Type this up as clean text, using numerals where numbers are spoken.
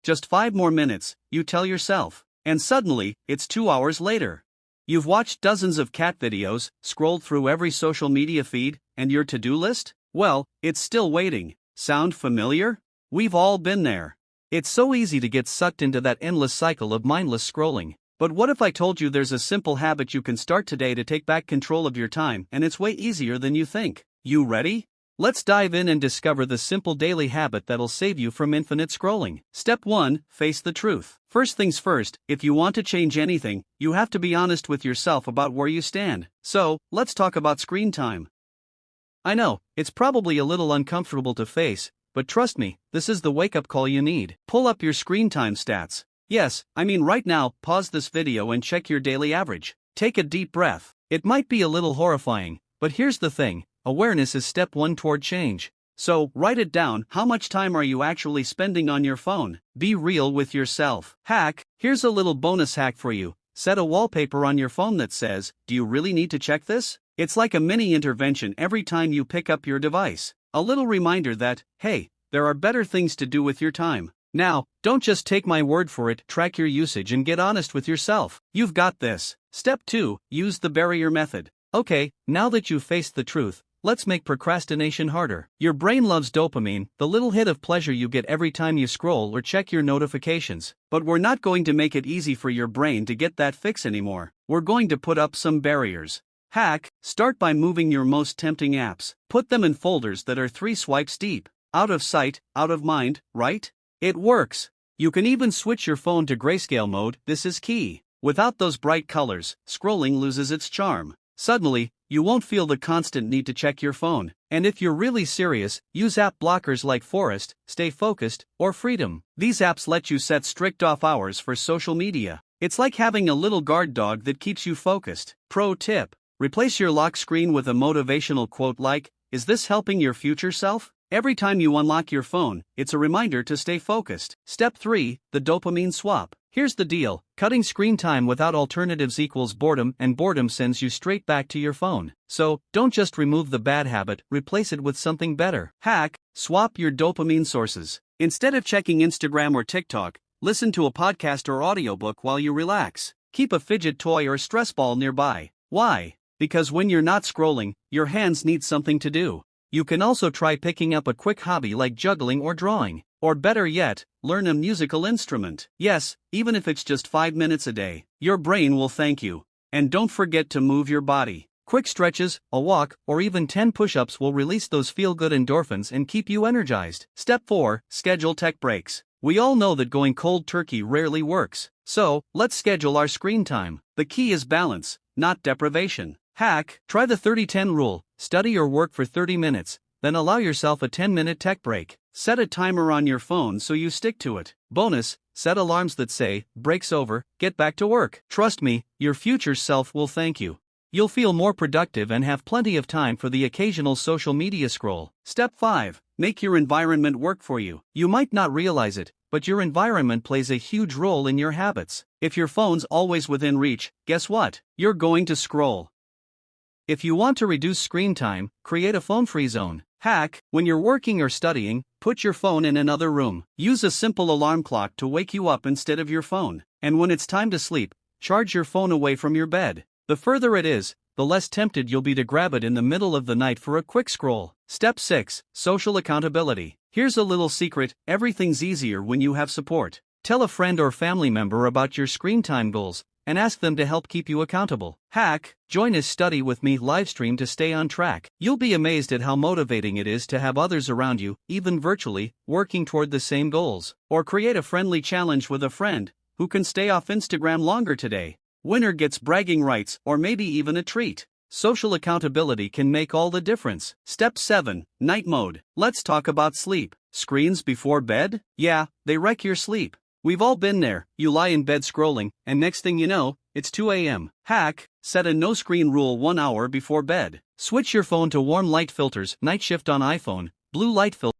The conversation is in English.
just 5 more minutes, you tell yourself. And suddenly, it's 2 hours later. You've watched dozens of cat videos, scrolled through every social media feed, and your to-do list? Well, it's still waiting. Sound familiar? We've all been there. It's so easy to get sucked into that endless cycle of mindless scrolling. But what if I told you there's a simple habit you can start today to take back control of your time, and it's way easier than you think? You ready? Let's dive in and discover the simple daily habit that'll save you from infinite scrolling. Step 1. Face the truth. First things first, if you want to change anything, you have to be honest with yourself about where you stand. So, let's talk about screen time. I know, it's probably a little uncomfortable to face, but trust me, this is the wake-up call you need. Pull up your screen time stats. Yes, I mean right now, pause this video and check your daily average. Take a deep breath. It might be a little horrifying, but here's the thing. Awareness is step 1 toward change. So, write it down. How much time are you actually spending on your phone? Be real with yourself. Hack. Here's a little bonus hack for you. Set a wallpaper on your phone that says, "Do you really need to check this?" It's like a mini intervention every time you pick up your device. A little reminder that, hey, there are better things to do with your time. Now, don't just take my word for it. Track your usage and get honest with yourself. You've got this. Step 2. Use the barrier method. Okay, now that you've faced the truth, let's make procrastination harder. Your brain loves dopamine, the little hit of pleasure you get every time you scroll or check your notifications. But we're not going to make it easy for your brain to get that fix anymore. We're going to put up some barriers. Hack. Start by moving your most tempting apps. Put them in folders that are 3 swipes deep. Out of sight, out of mind, right? It works. You can even switch your phone to grayscale mode. This is key. Without those bright colors, scrolling loses its charm. Suddenly, you won't feel the constant need to check your phone. And if you're really serious, use app blockers like Forest, Stay Focused, or Freedom. These apps let you set strict off hours for social media. It's like having a little guard dog that keeps you focused. Pro tip. Replace your lock screen with a motivational quote like, "Is this helping your future self?" Every time you unlock your phone, it's a reminder to stay focused. Step 3. The dopamine swap. Here's the deal. Cutting screen time without alternatives equals boredom, and boredom sends you straight back to your phone. So, don't just remove the bad habit, replace it with something better. Hack. Swap your dopamine sources. Instead of checking Instagram or TikTok, listen to a podcast or audiobook while you relax. Keep a fidget toy or stress ball nearby. Why? Because when you're not scrolling, your hands need something to do. You can also try picking up a quick hobby like juggling or drawing. Or better yet, learn a musical instrument. Yes, even if it's just 5 minutes a day, your brain will thank you. And don't forget to move your body. Quick stretches, a walk, or even 10 push-ups will release those feel-good endorphins and keep you energized. Step 4. Schedule tech breaks. We all know that going cold turkey rarely works. So, let's schedule our screen time. The key is balance, not deprivation. Hack. Try the 30-10 rule. Study or work for 30 minutes, then allow yourself a 10-minute tech break. Set a timer on your phone so you stick to it. Bonus, set alarms that say, "Break's over, get back to work." Trust me, your future self will thank you. You'll feel more productive and have plenty of time for the occasional social media scroll. Step 5. Make your environment work for you. You might not realize it, but your environment plays a huge role in your habits. If your phone's always within reach, guess what? You're going to scroll. If you want to reduce screen time, create a phone-free zone. Hack. When you're working or studying, put your phone in another room. Use a simple alarm clock to wake you up instead of your phone. And when it's time to sleep, charge your phone away from your bed. The further it is, the less tempted you'll be to grab it in the middle of the night for a quick scroll. Step 6. Social accountability. Here's a little secret. Everything's easier when you have support. Tell a friend or family member about your screen time goals, and ask them to help keep you accountable. Hack. Join a Study With Me livestream to stay on track. You'll be amazed at how motivating it is to have others around you, even virtually, working toward the same goals. Or create a friendly challenge with a friend who can stay off Instagram longer today. Winner gets bragging rights or maybe even a treat. Social accountability can make all the difference. Step 7. Night mode. Let's talk about sleep. Screens before bed? Yeah, they wreck your sleep. We've all been there. You lie in bed scrolling, and next thing you know, it's 2 a.m. Hack. Set a no-screen rule 1 hour before bed. Switch your phone to warm light filters, night shift on iPhone, blue light filters.